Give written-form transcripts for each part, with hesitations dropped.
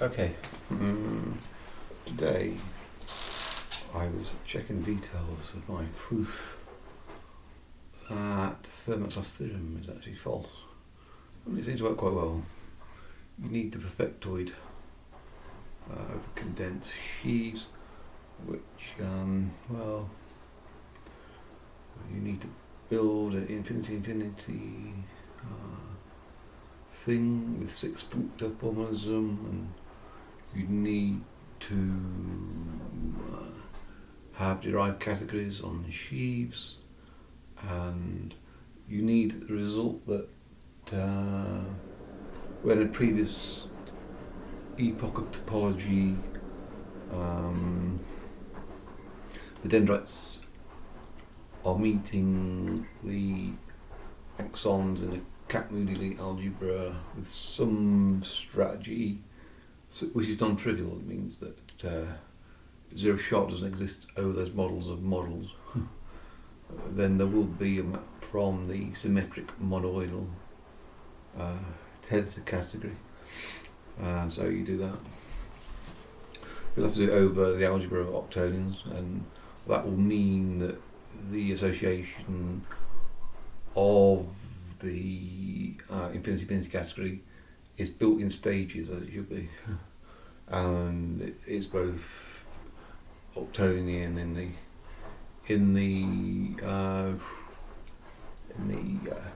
Okay. Today I was checking details of my proof that Fermat's theorem is actually false. I mean, it seems to work quite well. You need the perfectoid over condensed sheaves, which, you need to build an infinity thing with 6 puncta formalism, and you need to have derived categories on the sheaves, and you need the result that when a previous epoch of topology the dendrites are meeting the axons in the Kac-Moody algebra with some strategy which is non-trivial. It means that zero shot doesn't exist over those models of models. Then there will be a map from the symmetric monoidal tensor category. So you do that. You'll have to do it over the algebra of octonions, and that will mean that the association of the infinity category is built in stages, as it should be, and it's both octonian in the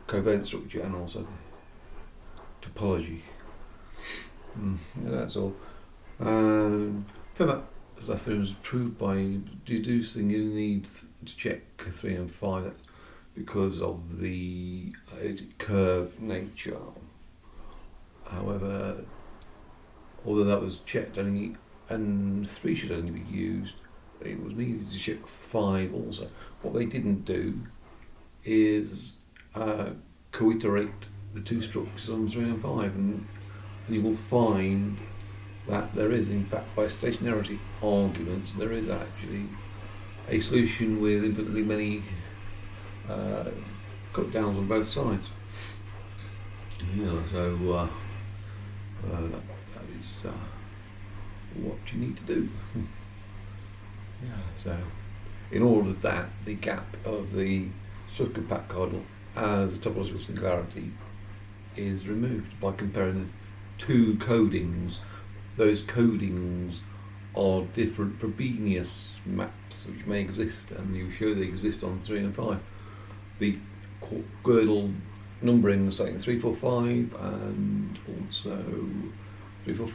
covariant structure and also topology. That's all. Fermat's theorem is proved by deducing you need to check 3 and 5 because of the curved nature. However, although that was checked, and 3 should only be used, it was needed to check 5 also. What they didn't do is coiterate the 2 structures on 3 and 5, and you will find that there is, in fact, by stationarity arguments, there is actually a solution with infinitely many cut downs on both sides. So that is what you need to do. So in order that the gap of the subcompact cardinal as a topological singularity is removed by comparing the 2 codings. Those codings are different Frobenius maps which may exist, and you show they exist on 3 and 5. The Gödel numbering starting 3, 4, 5, and also 3, 4,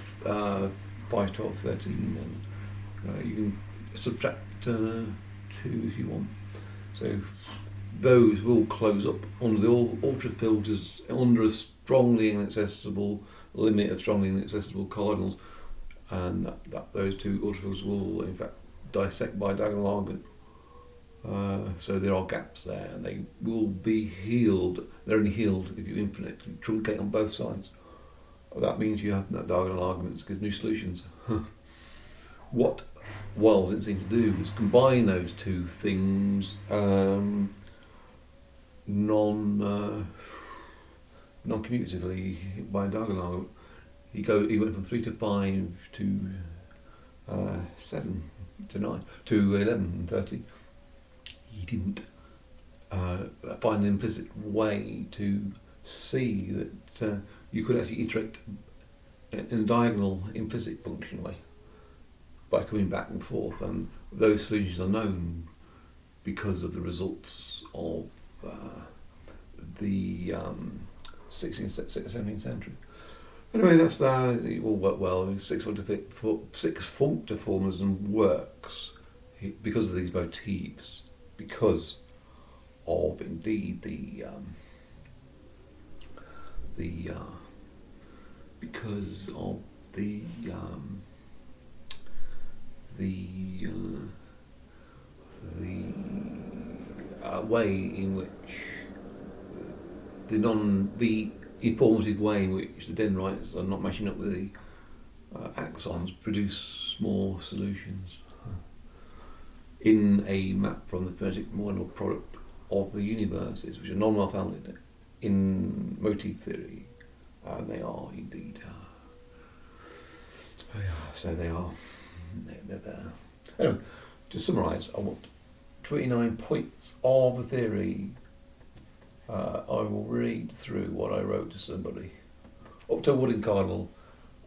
5, 12, 13, and you can subtract 2 if you want. So those will close up under the ultra filters under a strongly inaccessible limit of strongly inaccessible cardinals, and that those 2 ultrafilters will in fact dissect by diagonal argument. So there are gaps there, and they will be healed. They're only healed if you infinitely truncate on both sides. That means you have that diagonal arguments gives new solutions. What Wiles didn't seem to do was combine those 2 things non-commutatively by diagonal argument. He went from 3 to 5 to 7 to 9 to 11 and 30. He didn't find an implicit way to see that you could actually iterate in a diagonal implicit function way by coming back and forth, and those solutions are known because of the results of the 16th, 17th century. Anyway, that's that. It will work well. 6 functor formalism works because of these motifs, because of indeed because of the way in which the informative way in which the dendrites are not matching up with the axons produce more solutions in a map from the geometric model product of the universes, which are non-well-founded in motif theory, and they are indeed So they're there. Anyway, to summarise, I want 29 points of the theory. I will read through what I wrote to somebody. Up to a wooden cardinal,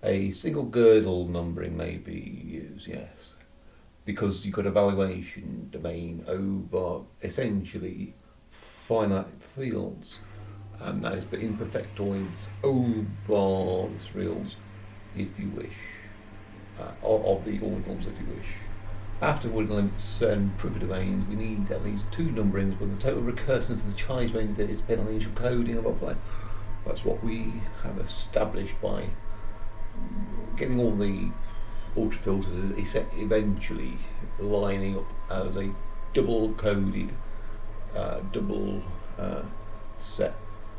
a single girdle numbering may be used, yes, because you've got a valuation domain over essentially finite fields, and that is but imperfectoids over the surreals, if you wish, of the ordinals, if you wish. After wooden limits and proof of domains, we need at least two numberings, but the total recursion to the Chinese domain is dependent on the initial coding of our plane. That's what we have established by getting all the ultra filters eventually lining up as a double coded double set.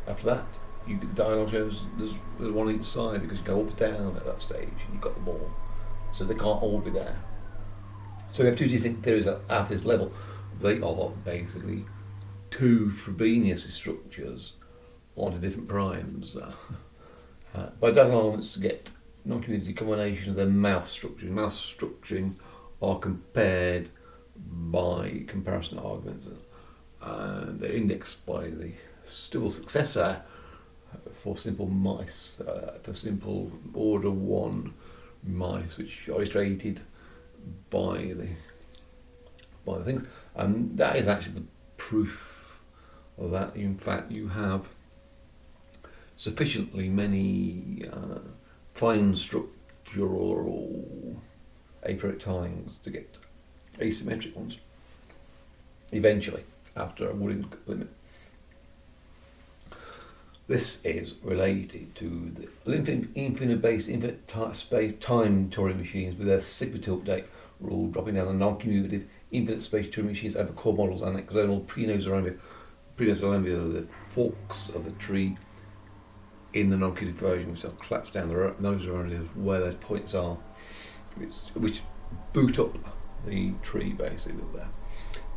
After that, you get the diagonal shows there's one on each side, because you go up and down at that stage and you've got them all, so they can't all be there. So we have two distinct theories at this level. They are basically two Frobenius structures onto different primes. By diagonal elements to get non-community combination of their mouse structuring. Mouse structuring are compared by comparison arguments, and they're indexed by the Stibble successor for simple mice, for simple order 1 mice, which are illustrated by the things, and that is actually the proof of that. In fact, you have sufficiently many fine structural a priori tilings to get asymmetric ones eventually after a wooden limit. This is related to the infinite-based infinite space time Turing machines with their sigma tilt date rule, dropping down the non-commutative infinite space Turing machines over core models and axonal prenosauria, the forks of the tree in the non-commutative version, which will collapse down the nose around where those points are, which boot up the tree basically there.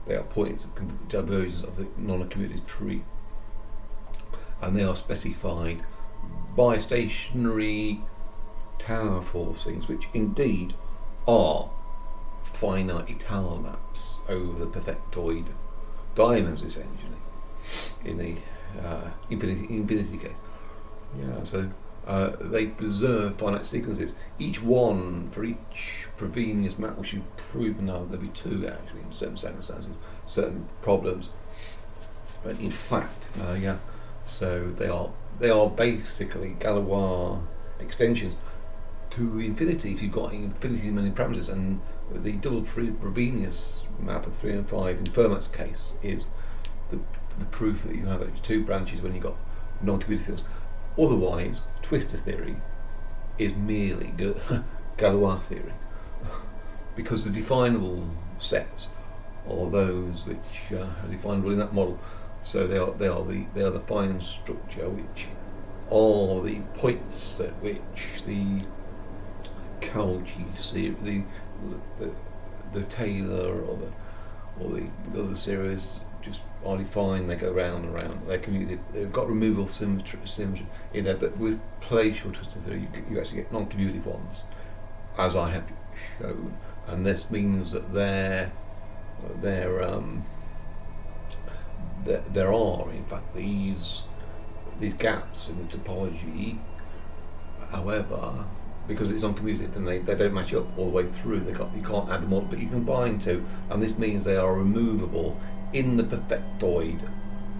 They are points of divergence of the non-commutative tree, and they are specified by stationary tower forcings, which indeed are finite Italo maps over the perfectoid diamonds, essentially, in the infinity case. Yeah, so they preserve finite sequences. Each one for each Frobenius map, which you've proven now there'll be two actually in certain circumstances, certain problems. But in fact, so they are basically Galois extensions to infinity if you've got infinity many parameters, and the double Frobenius map of 3 and 5 in Fermat's case is the proof that you have actually two branches when you've got non-commutative fields. Otherwise, twistor theory is merely Galois theory, because the definable sets are those which are definable in that model. So they are the fine structure, which are the points at which the Cauchy series, the Taylor or the other series just are defined. They go round and round. They're commutative. They've got removable symmetry in there, but with Palatial twistor theory, you actually get non-commutative ones, as I have shown, and this means that there are in fact these gaps in the topology. However, because it's non-commutative, then they don't match up all the way through. You can't add them all, but you can combine two, and this means they are removable in the perfectoid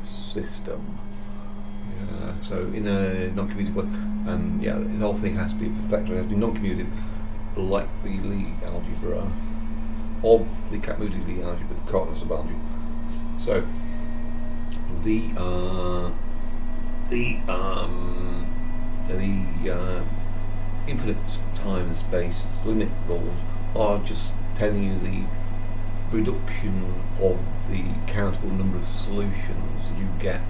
system. Yeah, so in a non-commutative one, the whole thing has to be a perfectoid, it has to be non-commutative, like the Lie algebra of the Kac-Moody Lie algebra, the Cartan subalgebra. So the infinite time and space limit rules are just telling you the reduction of the countable number of solutions you get,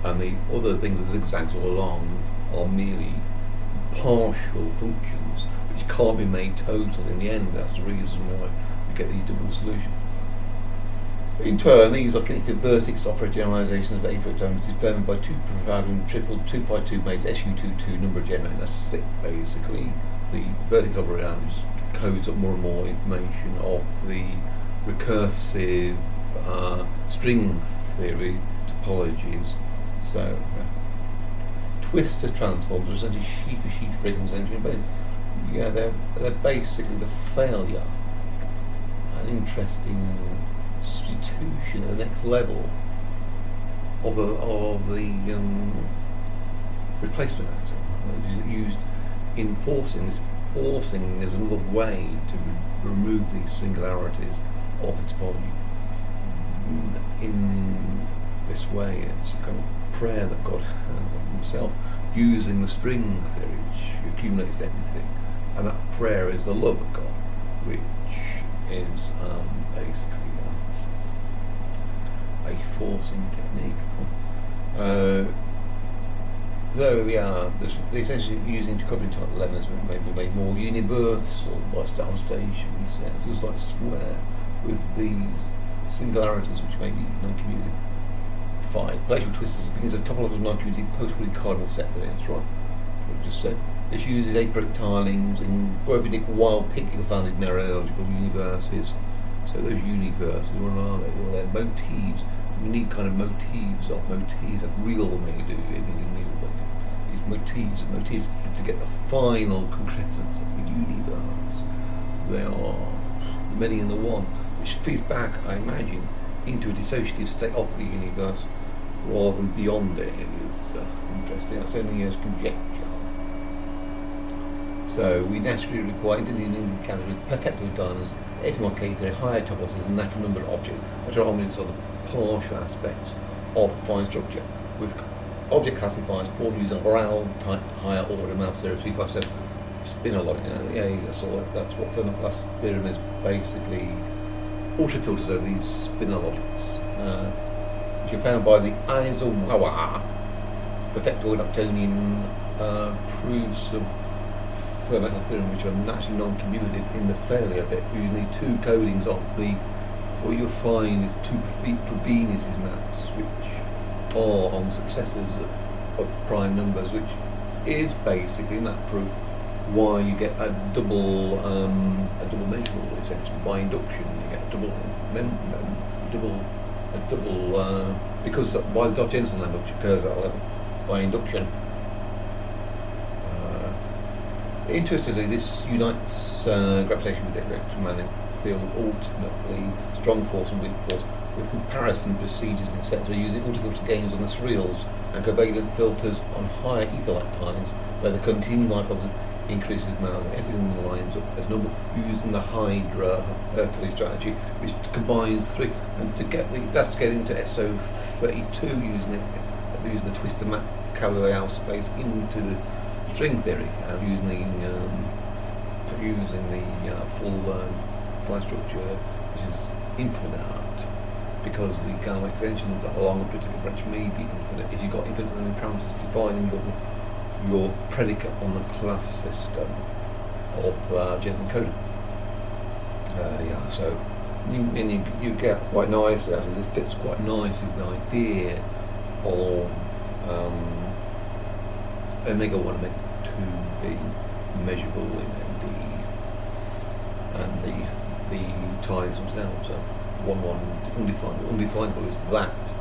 and the other things that zigzags all along are merely partial functions which can't be made total in the end. That's the reason why you get these double solutions. In turn, these are connected vertex offer generalizations of A vectors determined by two providing triple 2x2 mates SU22 number generated. That's it, basically. The vertical reality is codes up more and more information of the recursive string theory topologies. So twistor transforms are essentially sheet-for-sheet frequency, but yeah, they're basically the failure, an interesting substitution at the next level of the replacement atom, which is used in forcing. This forcing is another way to remove these singularities of the topology. In this way, it's a kind of prayer that God has himself, using the string theory, which accumulates everything, and that prayer is the love of God, which is basically a forcing technique. Though they're essentially using Jacobian type lemmas, which maybe made more universal by down stations. Yeah, so it's like square with these singularities which may be non-commutative. 5. Glacial twistors begins a topological non-commutative post-Woody cardinal set theory. That's right. What we just said. This uses aperiodic tilings in Grovidic wild picking founded narrow-logical universes. So those universes, what are they? Well, they're motifs, unique kind of motifs that real may do, these motifs to get the final concrescence of the universe. They are many in the one, which feeds back, I imagine, into a dissociative state of the universe rather than beyond it. It is interesting. That's only as conjecture. So we naturally require interleaving categories, perfecto diners, FMRK theory, higher topologies, and natural number of objects, which are omnibus of the partial aspects of fine structure, with object classifiers formed using Raoult type higher order math theory 357 spinor logic. That's what Fermat-Laplace theorem is basically. Autofilters over these spinor logics, which are found by the Aizawa perfectoid Newtonian proofs of Fermat theorem, which are naturally non-commutative in the failure bit, using these two codings of the. What you'll find is two Frobenius maps, which are on successors of prime numbers, which is basically in that proof why you get a double measurable essentially by induction. You get a double because by the Dodge-Jensen lemma, which occurs at that level by induction. Interestingly, this unites gravitation with the electromagnetic field, ultimately strong force and weak force, with comparison procedures in sets where using autofilter gains on the surreals and covalent filters on higher ether-like tilings, where the continuum hypothesis increases now, everything lines up. There's no using the Hydra Hercules strategy, which combines three, and to get into SO32 using the twistor map Callaway space into the string theory, and using the full fine structure, which is infinite, because the gamma extensions along a particular branch may be infinite. If you've got infinite many parameters defining your predicate on the class system of Jensen coding. So you get quite nicely, actually, this fits quite nicely with the idea of omega 1 and omega 2 being measurable in MD, and the times themselves. So 1 undefinable is that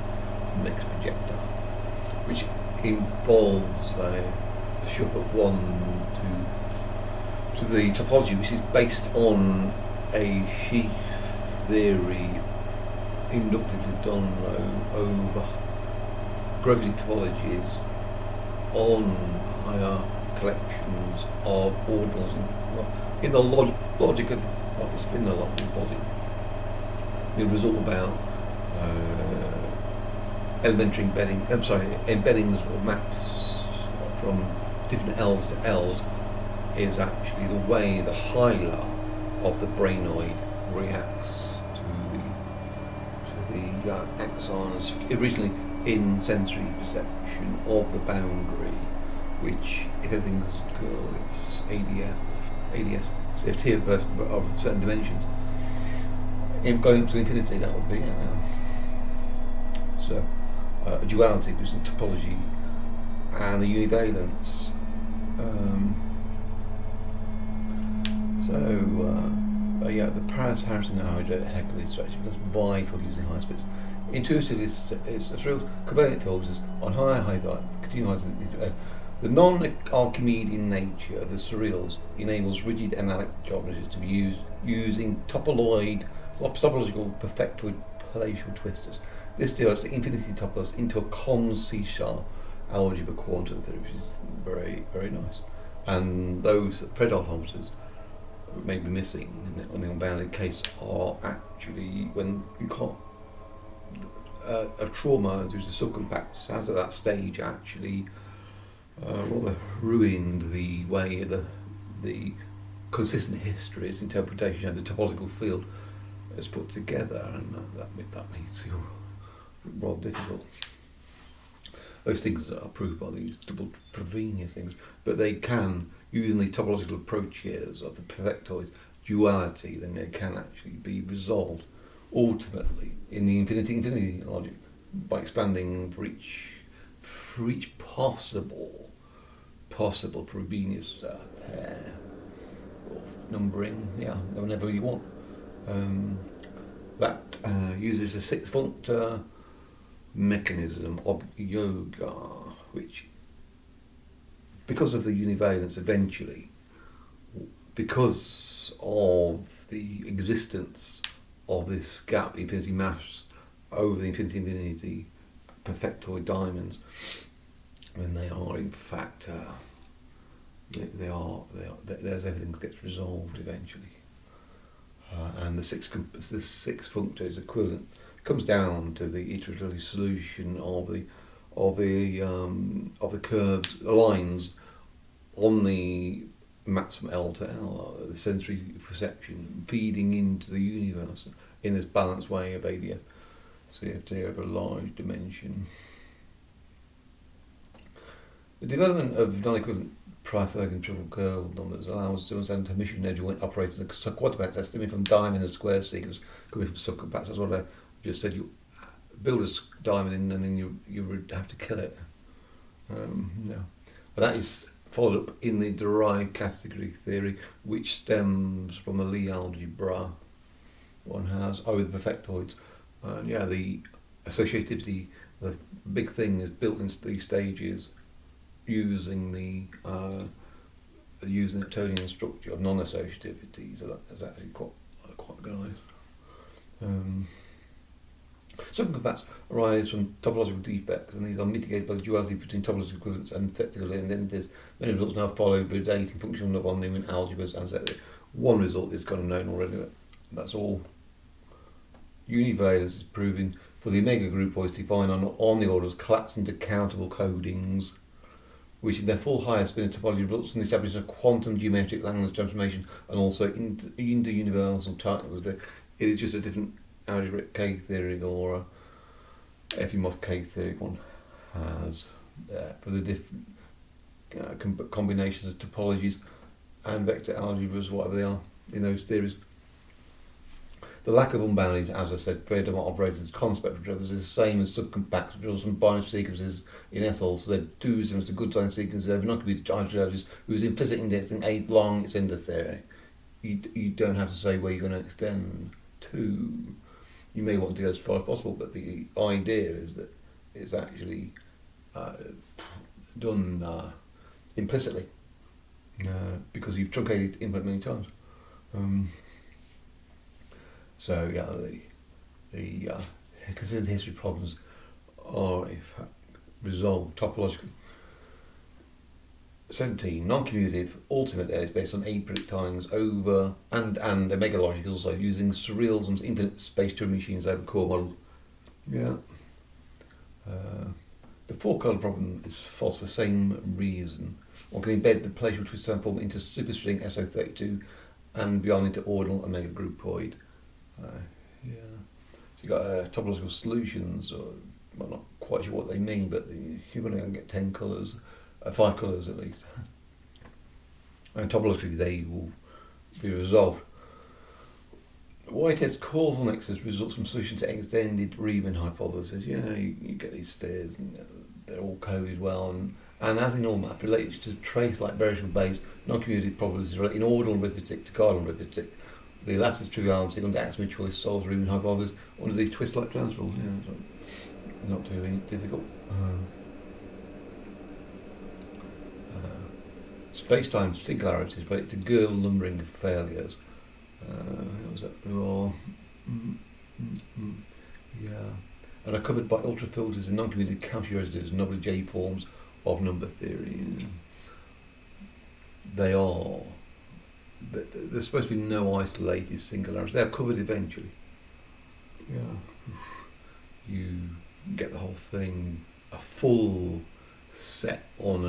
mixed projector, which involves shuffle 1 to the topology, which is based on a sheaf theory inductively done over Grovidic topologies on higher collections of ordinals in the logic of the spinor logic body. It was all about elementary embeddings or maps from different L's to L's is actually the way the hyla of the brainoid reacts to the axons, originally in sensory perception of the boundary, which if everything's cool, it's ADS, CFT of certain dimensions. In going to infinity, that would be so a duality between topology and the univalence. Yeah, the Paris-Harrison Hercules strategy becomes vital using high speeds. Intuitively, it's a thrill. Covalent filters on higher continuous. The non-Archimedean nature of the surreals enables rigid analytic geometries to be used using topological perfectoid palatial twisters. This develops the infinity topos into a con-C-sharp algebra quantum theory, which is very, very nice. And those Fred automatons may be missing on the unbounded case are actually when you can't. A trauma due to subcompacts has at that stage actually rather ruined the way the consistent history, its interpretation, and the topological field is put together, and that makes it rather difficult. Those things are proved by these double Frobenius things, but they can, using the topological approaches of the perfectoid duality, then they can actually be resolved ultimately in the infinity logic by expanding for each possible Frobenius pair or numbering, whenever you want. That uses a six-functor mechanism of yoga, which, because of the univalence eventually, because of the existence of this gap infinity mass over the infinity perfectoid diamonds, when they are in fact there's everything gets resolved eventually, and the six functor is equivalent. It comes down to the iterative solution of the curves lines on the maximum L to L, the sensory perception feeding into the universe in this balanced way of ADF CFT over a large dimension. The development of non-equivalent Pythagorean triple curl numbers allows us to understand Hermitian adjoint operators and quadrupacks stemming from diamond and square sequence coming from subcompacts. That's what I just said. You build a diamond in and then you would have to kill it. No. But that is followed up in the derived category theory, which stems from a Lie algebra one has over the perfectoids. The associativity, the big thing is built into these stages using the Newtonian structure of non-associativity, so that's actually quite nice. Subcompacts arise from topological defects, and these are mitigated by the duality between topological equivalents and sectical identities. Many results now follow dating functional non-Newman algebras and set. One result is kind of known already, but that's all. Univalence is proving for the omega groupoids defined on the order as collapsed into countable codings, which in their full higher spin topology results in the establishment of quantum geometric Langlands transformation and also inter-universal tightness. It is just a different algebraic K theory or Efimov K theory one has for the different combinations of topologies and vector algebras, whatever they are, in those theories. The lack of unbounded, as I said, Fredholm operators conspectral travelers is the same as subcompacts, which are some binary sequences in ethyl, so they're two similar to good sign sequences of not be travelers whose implicit indexing aids long its ender theory. You don't have to say where you're going to extend to. You may want to go as far as possible, but the idea is that it's actually done implicitly because you've truncated input many times. The considered history problems are in fact resolved topologically. 17. Non-commutative ultimate is based on A-predict timings over and omega logic, also using surrealism's infinite space Turing machines over core models. The four-colour problem is false for the same reason. One can embed the palatial twist transform into superstring SO32 and beyond into ordinal omega groupoid. So you've got topological solutions, or I'm not quite sure what they mean, but you're going to get 10 colours, 5 colours at least. And topologically they will be resolved. Whitehead's causal nexus results from solution to extended Riemann hypothesis. You get these spheres and they're all coded well, and as in all math, relates to trace like variable base, non-commutative probabilities in ordinal arithmetic to cardinal arithmetic, The lattice triviality under axiom of choice solves Riemann hypothesis under these twist-like transforms. Yeah, so not too difficult. Space-time singularities relate to Gödel numbering of failures. What was that? Yeah. And are covered by ultrafilters and non-commutative Cauchy residues and noble J forms of number theory. They are. There's supposed to be no isolated singularities. They are covered eventually. Yeah. You get the whole thing, a full set on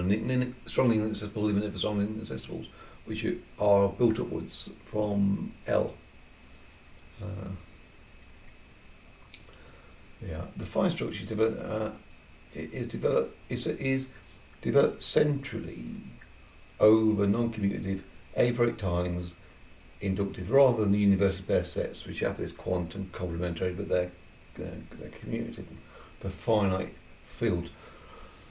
strongly inaccessible, even if it's strongly inaccessibles, which are built upwards from L. The fine structure is developed centrally over non-commutative a priori tilings inductive rather than the universal bare sets which have this quantum complementary, but they're commutative for finite fields.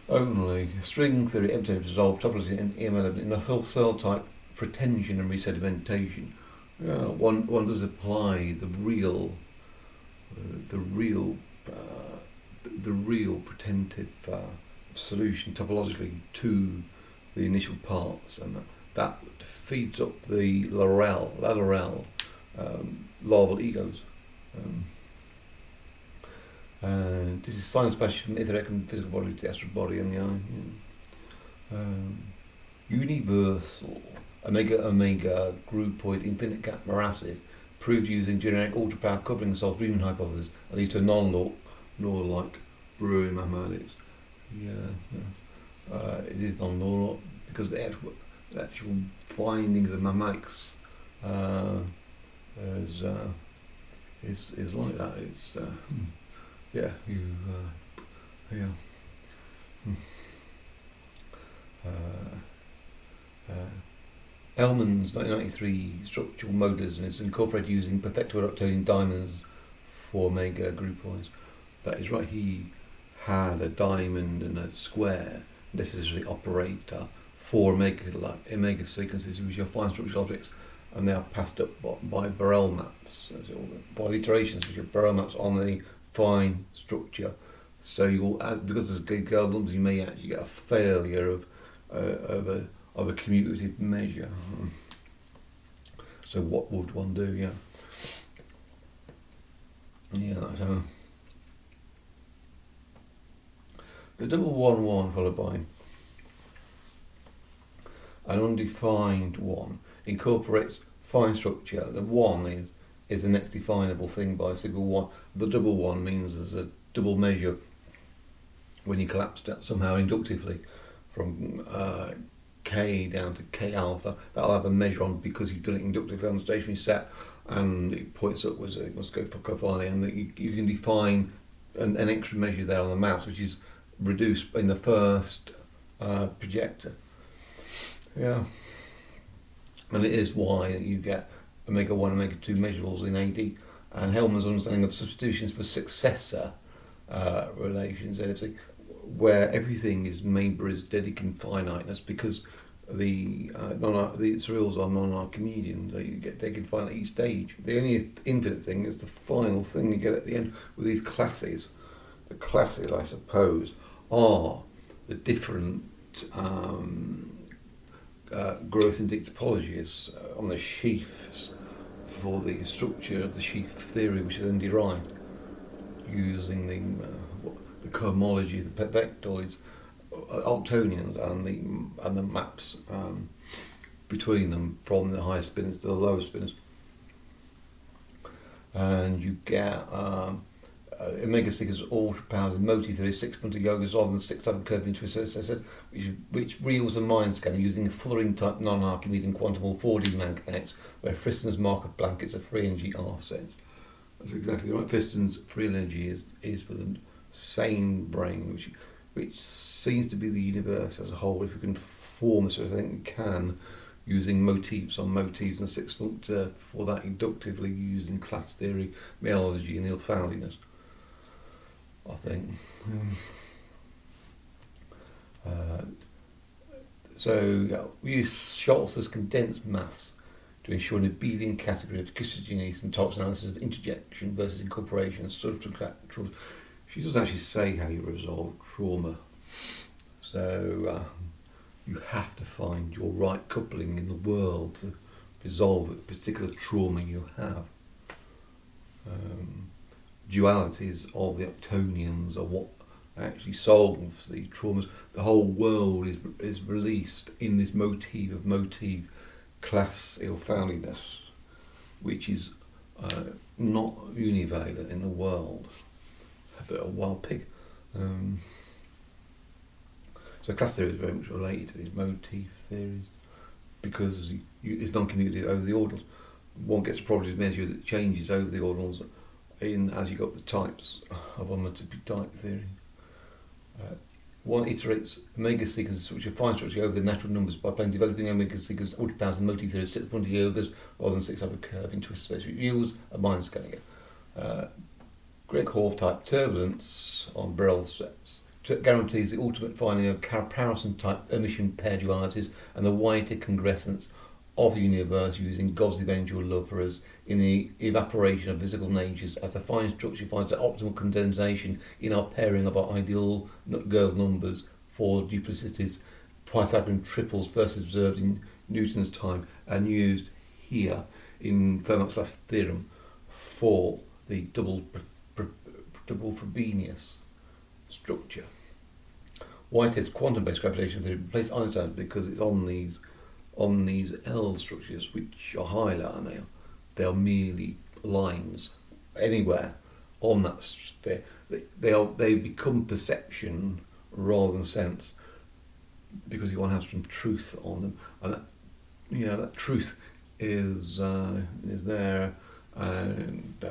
Only string theory emptiness resolved topology and EML in the Husserl type for tension and resedimentation. One does apply the real pretentive solution topologically to the initial parts, and that feeds up the Laurel larval egos. And this is science passage from etheric and physical body to the astral body and the eye. Universal omega groupoid infinite gap morasses proved using generic ultrapower coupling solves Riemann hypothesis and leads to a non-law like Breuer mathematics. It is non-law because the actual findings of mathematics is like that. It's Ellman's 1993 structural modalism is incorporated using perfecto-Arctonian diamonds for omega groupoids. That is right. He had a diamond and a square necessary operator for omega sequences, which are fine structural objects, and they are passed up by Borel maps, by iterations which are Borel maps on the fine structure. So you'll because there's Gödel numbers, you may actually get a failure of a commutative measure. So what would one do? The double 1-1 followed by an undefined one incorporates fine structure. The one is the next definable thing by sigma 1. The double 1 means there's a double measure when you collapse that somehow inductively from K down to K alpha. That'll have a measure on because you've done it inductively on the stationary set, and it points upwards. It must go for copilot, and you can define an extra measure there on the mouse, which is reduced in the first projector. And it is why you get omega 1 and omega 2 measurables in AD, and Hellman's understanding of substitutions for successor relations, where everything is Maybury's Dedekind finiteness, because the surreals are non-Archimedean. You get Dedekind finite at each stage. The only infinite thing is the final thing you get at the end with these classes. The classes, I suppose, are the different growth indic topologies on the sheaths for the structure of the sheath theory, which is then derived using the cohomology of the vectoids, Arctonians, and the maps between them from the higher spinors to the lower spinors, and you get omega seekers ultra powers in motif theory, 6 frontal yogas rather than 6 type of curving twist, as I said, which reels a mind scanner using a Fullerene type non-Archimedean quantum or 4D mechanics, where Friston's Markov blankets are free energy R sets. That's exactly right. Friston's free energy is for the sane brain, which seems to be the universe as a whole. If we can form a sort of thing, we can, using motifs on motifs and 6 functor for that inductively using class theory, meology, and Ilfaldiness, I think. We use Schultz's condensed maths to ensure an abelian category of schistogenes and tox analysis of interjection versus incorporation and subtract trauma. She doesn't actually say how you resolve trauma. So you have to find your right coupling in the world to resolve a particular trauma you have. Dualities of the Uptonians are what actually solves the traumas. The whole world is released in this motif of class ill-foundedness, which is not univalent in the world, but a wild pig. So class theory is very much related to these motif theories, because it's non-communicative over the ordinals. One gets a probability measure that changes over the ordinals as you got the types of homotypic type theory. One iterates omega sequences which are fine structure over the natural numbers by playing developing omega sequence multipowers and motif theory sit in front of yogas rather than six up a curve in twist space. It yields a mind scaling. Greg Horf type turbulence on Borel sets guarantees the ultimate finding of comparison type emission pair dualities and the wider congruence of the universe using God's eventual love for us in the evaporation of physical natures as the fine structure finds the optimal condensation in our pairing of our ideal Gödel numbers for duplicities, Pythagorean triples first observed in Newton's time and used here in Fermat's last theorem for the double Frobenius structure. Whitehead's quantum-based gravitation theory replaced Einstein because it's on these L structures, which are highlighted. They are merely lines anywhere on that. They become perception rather than sense, because you want to have some truth on them, and that truth is there, and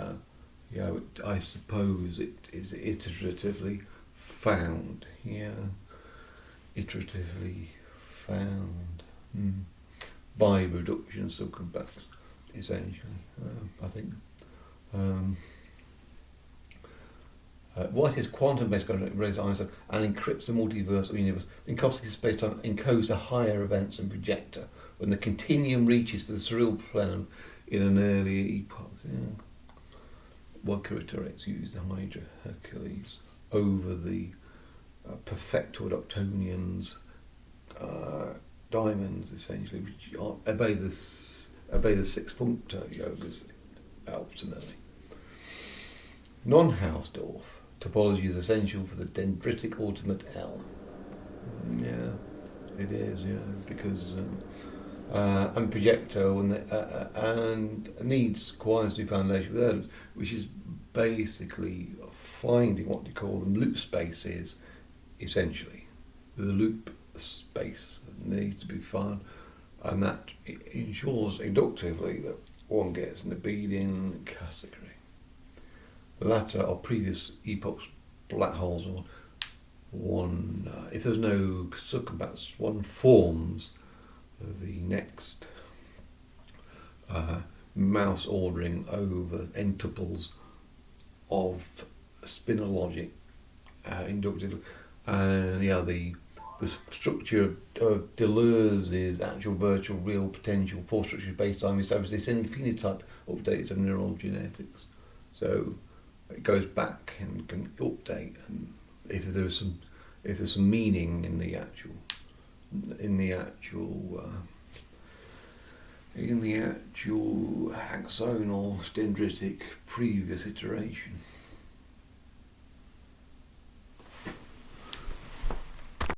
I suppose it is iteratively found. Iteratively found. By reduction subcompacts, essentially. I think Whitehead's quantum-based gravitation raises Einstein and encrypts the multiverse of the universe. Minkowski's space-time encodes the higher events and projector when the continuum reaches for the surreal plenum in an earlier epoch. One characteristics use the Hydra Hercules over the perfectoid Uptonians. Diamonds, essentially, which obey the six functor yogas ultimately. Non-Hausdorff topology is essential for the dendritic ultimate L. Yeah, it is. Yeah, because and projecto and needs quasi foundation with elements, which is basically finding what you call them loop spaces. Essentially, the loop space needs to be found, and that ensures inductively that one gets an abelian category. The latter are previous epochs black holes, or one if there's no subcompacts, one forms the next mouse ordering over n-tuples of spinor logic inductively, and the structure of Deleuze's actual virtual real potential force structure based on established descending phenotype updates of neural genetics. So it goes back and can update, and if there's some meaning in the actual axonal dendritic previous iteration.